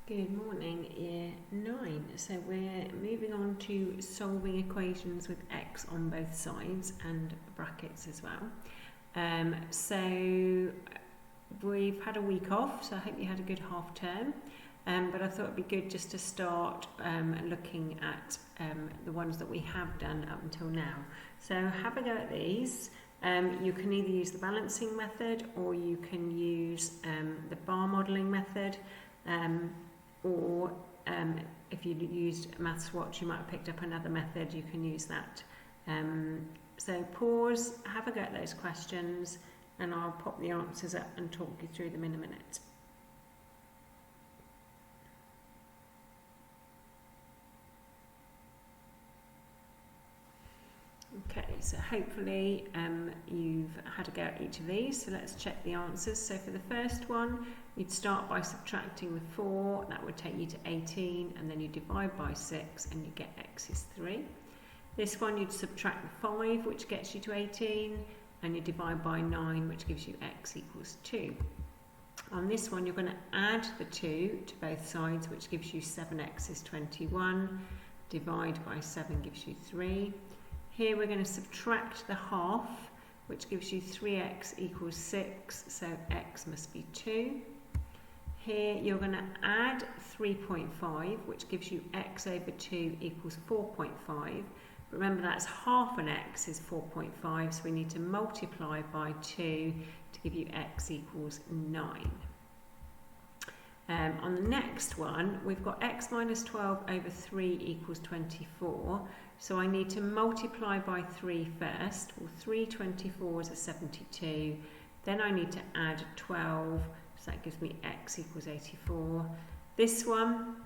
Good morning, Year 9. So we're moving on to solving equations with x on both sides and brackets as well. So we've had a week off, so I hope you had a good half term. But I thought it'd be good just to start looking at the ones that we have done up until now. So have a go at these. You can either use the balancing method or you can use the bar modelling method. Or if you used Maths Watch, you might have picked up another method, you can use that. So pause, have a go at those questions, and I'll pop the answers up and talk you through them in a minute. Okay, so hopefully you've had a go at each of these, so let's check the answers. So for the first one, you'd start by subtracting the 4, that would take you to 18, and then you divide by 6 and you get x is 3. This one you'd subtract the 5, which gets you to 18, and you divide by 9, which gives you x equals 2. On this one you're going to add the 2 to both sides, which gives you 7x is 21, divide by 7 gives you 3. Here we're going to subtract the half, which gives you 3x equals 6, so x must be 2. Here you're going to add 3.5, which gives you x over 2 equals 4.5. Remember, that's half an x is 4.5, so we need to multiply by 2 to give you x equals 9. On the next one, we've got x minus 12 over 3 equals 24. So I need to multiply by 3 first. Well, 3 24s are 72. Then I need to add 12, so that gives me x equals 84. This one,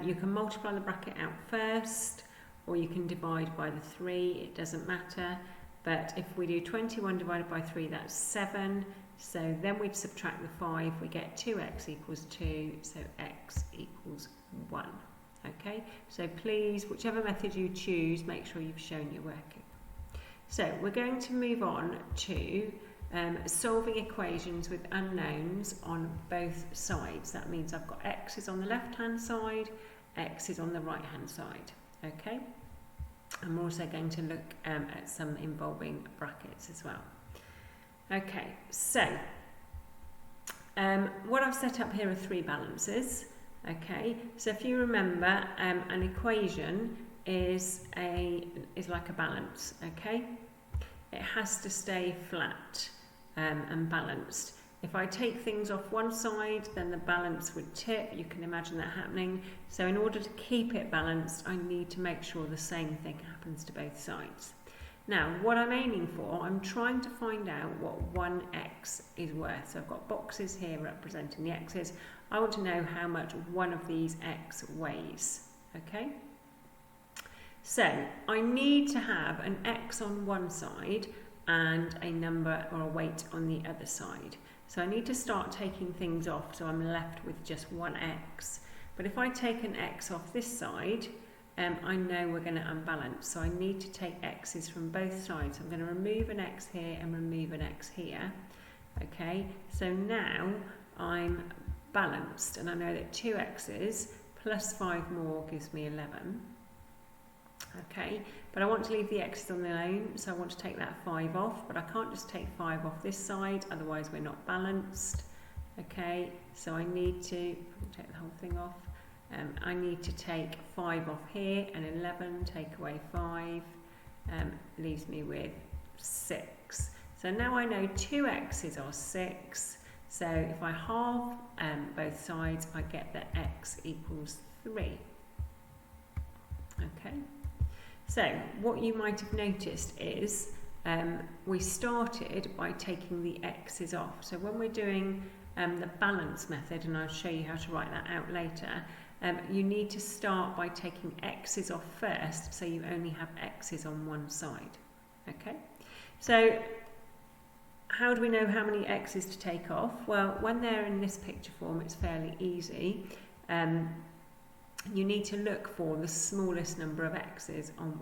you can multiply the bracket out first, or you can divide by the 3, it doesn't matter. But if we do 21 divided by 3, that's 7. So then we'd subtract the 5, we get 2x equals 2, so x equals 1. Okay, so please, whichever method you choose, make sure you've shown you're working. So we're going to move on to solving equations with unknowns on both sides. That means I've got x's on the left-hand side, x's on the right-hand side. Okay, I'm also going to look at some involving brackets as well. Okay, so what I've set up here are 3 balances. Okay, so if you remember, an equation is like a balance. Okay, it has to stay flat and balanced. If I take things off one side, then the balance would tip. You can imagine that happening. So in order to keep it balanced, I need to make sure the same thing happens to both sides. Now, what I'm aiming for, I'm trying to find out what 1x is worth. So I've got boxes here representing the x's. I want to know how much one of these x weighs. Okay? So I need to have an x on one side and a number or a weight on the other side. So I need to start taking things off, so I'm left with just 1x. But if I take an x off this side, I know we're going to unbalance, so I need to take x's from both sides. I'm going to remove an x here and remove an x here. Okay, so now I'm balanced, and I know that 2x's plus 5 more gives me 11. Okay, but I want to leave the x's on their own, so I want to take that 5 off, but I can't just take 5 off this side, otherwise we're not balanced. Okay, so I need to take the whole thing off. I need to take 5 off here, and 11 take away 5 leaves me with 6. So now I know 2x's are 6. So if I halve both sides, I get that x equals 3. Okay. So what you might have noticed is we started by taking the x's off. So when we're doing the balance method, and I'll show you how to write that out later, you need to start by taking x's off first, so you only have x's on one side. Okay, so how do we know how many x's to take off? Well, when they're in this picture form, it's fairly easy. You need to look for the smallest number of x's on.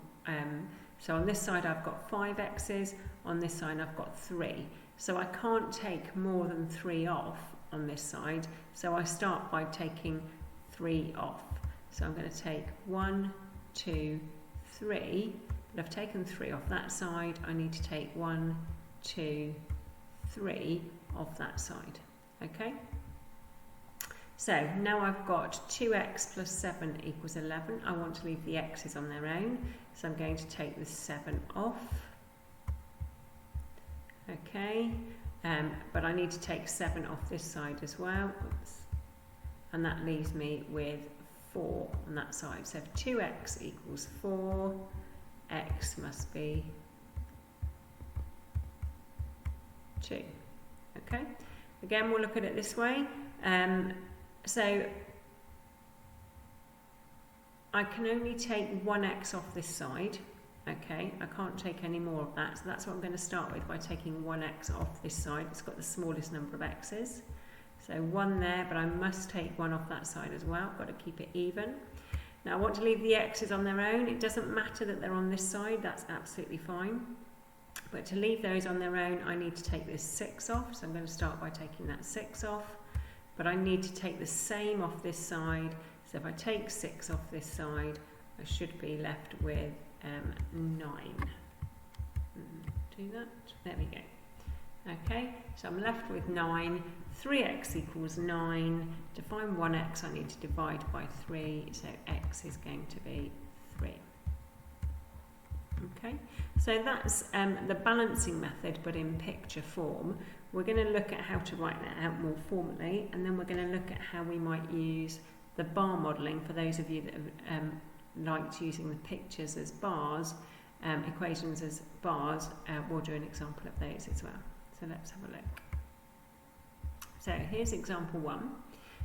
So on this side I've got 5 x's, on this side I've got 3. So I can't take more than 3 off on this side. So I start by taking 3 off. So I'm going to take 1, 2, 3. But I've taken 3 off that side. I need to take 1, 2, 3 off that side. Okay? So now I've got 2x plus 7 equals 11. I want to leave the x's on their own. So I'm going to take the 7 off. Okay, but I need to take 7 off this side as well. Oops. And that leaves me with 4 on that side. So if 2x equals 4, x must be 2. Okay, again we'll look at it this way. So I can only take 1x off this side. Okay, I can't take any more of that, so that's what I'm going to start with, by taking 1x off this side. It's got the smallest number of x's. So 1 there, but I must take 1 off that side as well. I've got to keep it even. Now I want to leave the x's on their own. It doesn't matter that they're on this side, that's absolutely fine. But to leave those on their own, I need to take this 6 off. So I'm going to start by taking that 6 off. But I need to take the same off this side. So if I take 6 off this side, I should be left with 9. Do that. There we go. Okay, so I'm left with 9. 3x equals 9. To find 1x, I need to divide by 3. So x is going to be 3. Okay, so that's the balancing method, but in picture form. We're going to look at how to write that out more formally, and then we're going to look at how we might use the bar modelling for those of you that have liked using the pictures as bars, equations as bars. We'll do an example of those as well. So let's have a look. So here's example 1.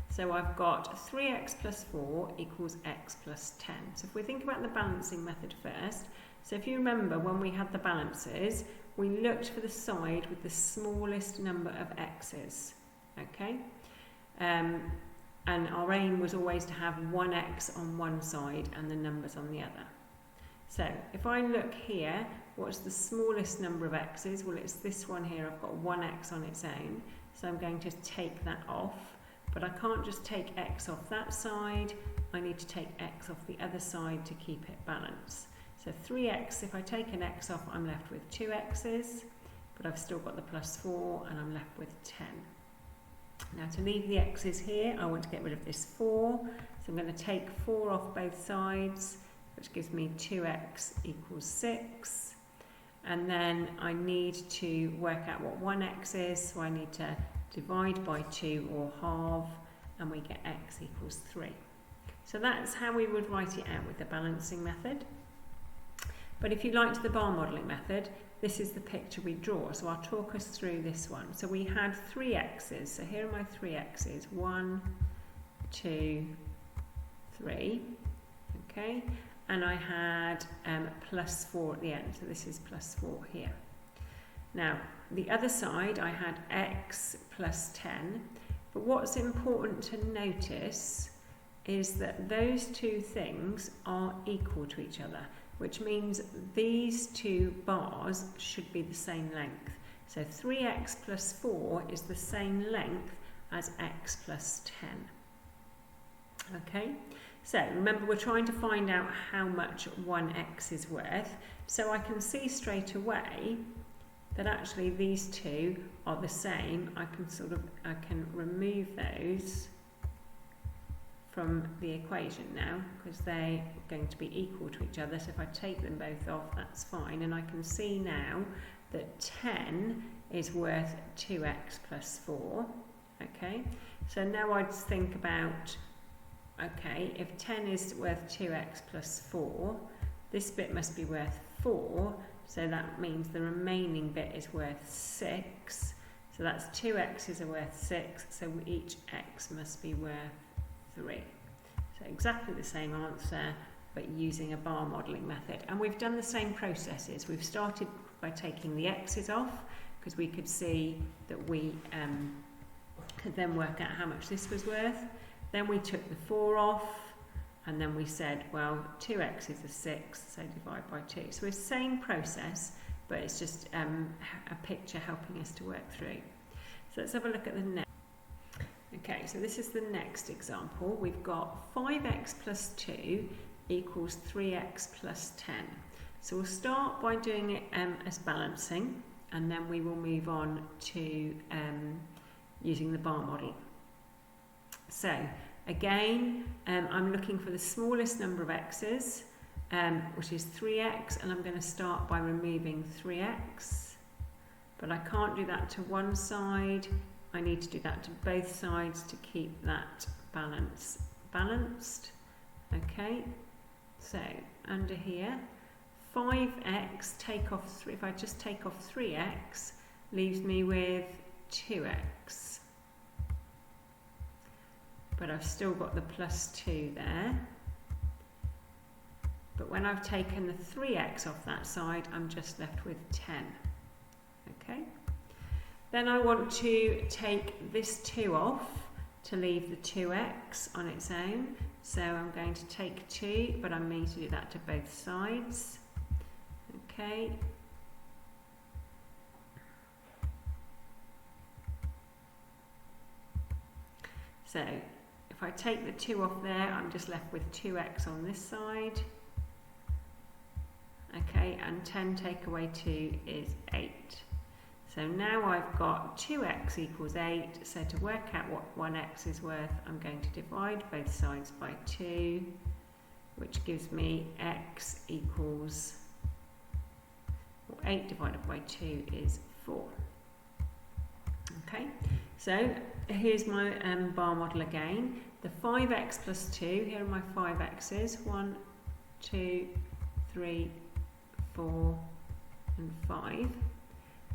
So I've got 3x plus 4 equals x plus 10. So if we think about the balancing method first, so if you remember when we had the balances, we looked for the side with the smallest number of x's. Okay? And our aim was always to have 1x on one side and the numbers on the other. So if I look here, what's the smallest number of x's? Well, it's this one here. I've got 1x on its own. So I'm going to take that off. But I can't just take x off that side. I need to take x off the other side to keep it balanced. So 3x, if I take an x off, I'm left with 2 x's. But I've still got the plus 4 and I'm left with 10. Now to leave the x's here, I want to get rid of this 4. So I'm going to take 4 off both sides, which gives me 2x equals 6. And then I need to work out what 1x is, so I need to divide by 2 or halve, and we get x equals 3. So that's how we would write it out with the balancing method. But if you liked the bar modelling method, this is the picture we draw. So I'll talk us through this one. So we had 3 x's. So here are my 3 x's. 1, 2, 3. Okay. And I had plus 4 at the end. So this is plus 4 here. Now, the other side, I had x plus 10. But what's important to notice is that those two things are equal to each other, which means these two bars should be the same length. So 3x plus 4 is the same length as x plus 10. Okay, so remember we're trying to find out how much 1x is worth. So I can see straight away that actually these two are the same. I can remove those from the equation now because they're going to be equal to each other. So if I take them both off, that's fine. And I can see now that 10 is worth 2x plus 4. Okay, so now I'd think about, okay, if 10 is worth 2x plus 4, this bit must be worth 4. So that means the remaining bit is worth 6. So that's 2x's are worth 6. So each x must be worth 3. So exactly the same answer, but using a bar modelling method. And we've done the same processes. We've started by taking the x's off because we could see that we could then work out how much this was worth. Then we took the 4 off, and then we said, well, 2x's are 6, so divide by 2. So it's the same process, but it's just a picture helping us to work through. So let's have a look at the next. Okay, so this is the next example. We've got 5x plus 2 equals 3x plus 10. So we'll start by doing it as balancing, and then we will move on to using the bar model. So again, I'm looking for the smallest number of x's, which is 3x, and I'm going to start by removing 3x. But I can't do that to one side. I need to do that to both sides to keep that balance balanced. Okay, so under here, 5x, take off 3, if I just take off 3x, leaves me with 2x. But I've still got the plus 2 there. But when I've taken the 3x off that side, I'm just left with 10. Okay. Then I want to take this 2 off to leave the 2x on its own. So I'm going to take 2, but I need to do that to both sides. Okay. So if I take the 2 off there, I'm just left with 2x on this side. Okay, and 10 take away 2 is 8. So now I've got 2x equals 8, so to work out what 1x is worth, I'm going to divide both sides by 2, which gives me x equals, well, 8 divided by 2 is 4. Okay, so here's my bar model again. The 5x plus 2, here are my 5x's, 1, 2, 3, 4 and 5.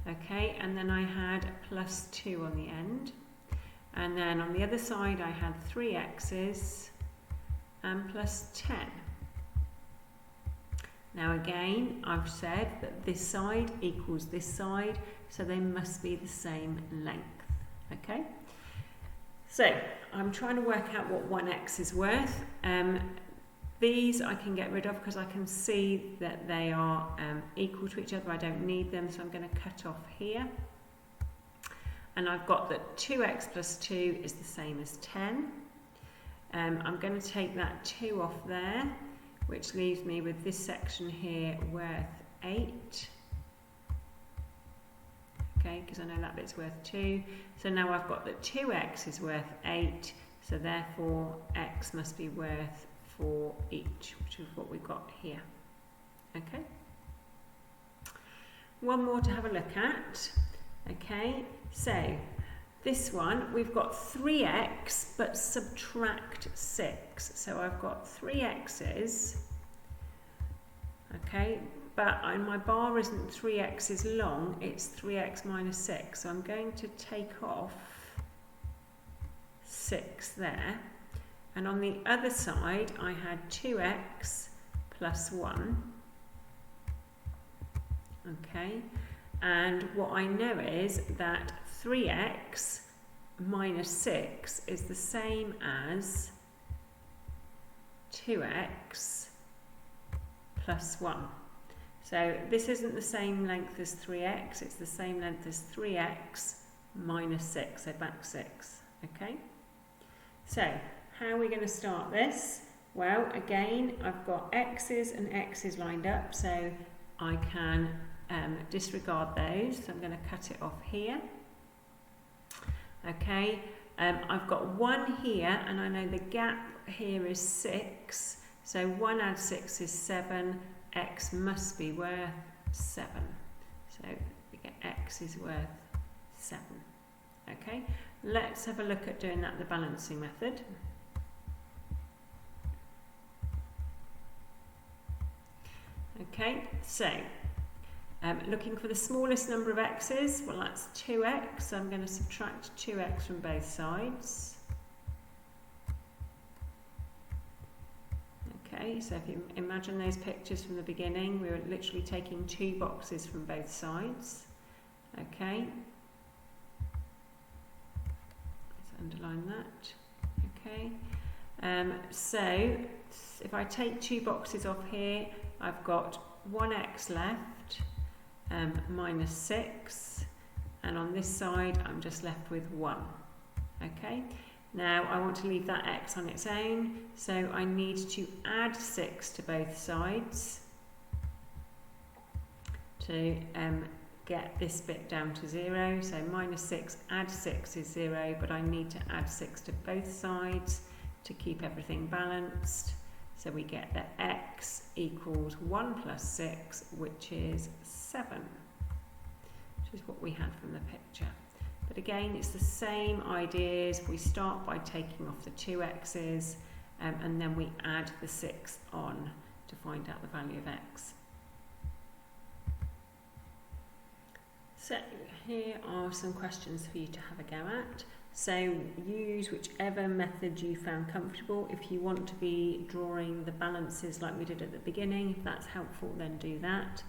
Okay, and then I had plus 2 on the end, and then on the other side I had 3 x's and plus 10. Now again, I've said that this side equals this side, so they must be the same length. Okay, so I'm trying to work out what 1x is worth. These I can get rid of because I can see that they are equal to each other. I don't need them, so I'm going to cut off here. And I've got that 2x plus 2 is the same as 10. I'm going to take that 2 off there, which leaves me with this section here worth 8. Okay, because I know that bit's worth 2. So now I've got that 2x is worth 8, so therefore x must be worth 4 each, which is what we've got here. Okay. One more to have a look at. Okay, so this one, we've got 3x, but subtract 6. So I've got 3 x's, okay, but my bar isn't 3 x's long, it's 3x minus 6. So I'm going to take off 6 there. And on the other side, I had 2x plus 1. Okay, and what I know is that 3x minus 6 is the same as 2x plus 1. So this isn't the same length as 3x, it's the same length as 3x minus 6, so back 6. Okay, so how are we going to start this? Well, again, I've got x's and x's lined up, so I can disregard those. So I'm going to cut it off here. Okay, I've got 1 here, and I know the gap here is 6. So 1 add 6 is 7. X must be worth 7. So we get x is worth 7. Okay, let's have a look at doing that the balancing method. Okay, so looking for the smallest number of x's, well that's 2x, so I'm going to subtract 2x from both sides. Okay, so if you imagine those pictures from the beginning, we were literally taking 2 boxes from both sides. Okay, let's underline that. Okay, so if I take 2 boxes off here, I've got 1x left, minus 6, and on this side I'm just left with 1. Okay, now I want to leave that x on its own, so I need to add 6 to both sides to get this bit down to 0. So minus 6, add 6 is 0, but I need to add 6 to both sides to keep everything balanced. So we get that x equals 1 plus 6, which is 7, which is what we had from the picture. But again, it's the same ideas. We start by taking off the 2 x's and then we add the 6 on to find out the value of x. So here are some questions for you to have a go at. So use whichever method you found comfortable. If you want to be drawing the balances like we did at the beginning, if that's helpful, then do that.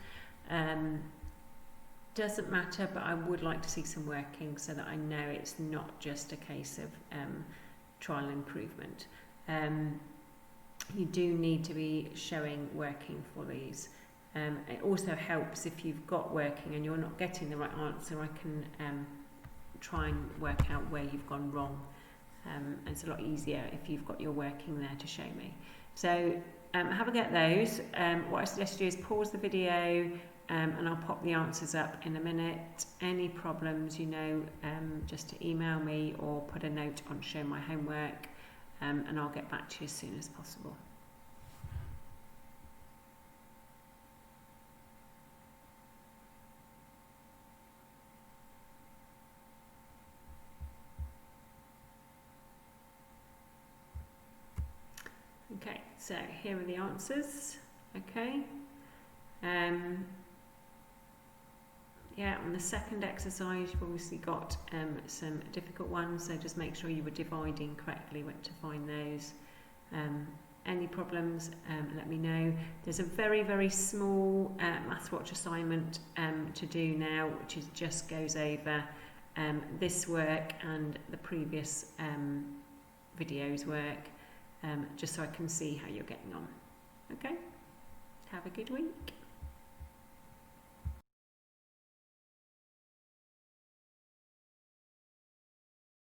Doesn't matter, but I would like to see some working so that I know it's not just a case of trial and improvement. You do need to be showing working for these. It also helps if you've got working and you're not getting the right answer. I can try and work out where you've gone wrong. And it's a lot easier if you've got your working there to show me. So have a go at those. What I suggest you do is pause the video and I'll pop the answers up in a minute. Any problems, you know, just to email me or put a note on show my homework and I'll get back to you as soon as possible. Okay, so here are the answers. Okay. Yeah, on the second exercise you've obviously got some difficult ones, so just make sure you were dividing correctly to find those. Any problems, let me know. There's a very, very small MathsWatch assignment to do now, which is just goes over this work and the previous video's work, just so I can see how you're getting on. Okay, have a good week.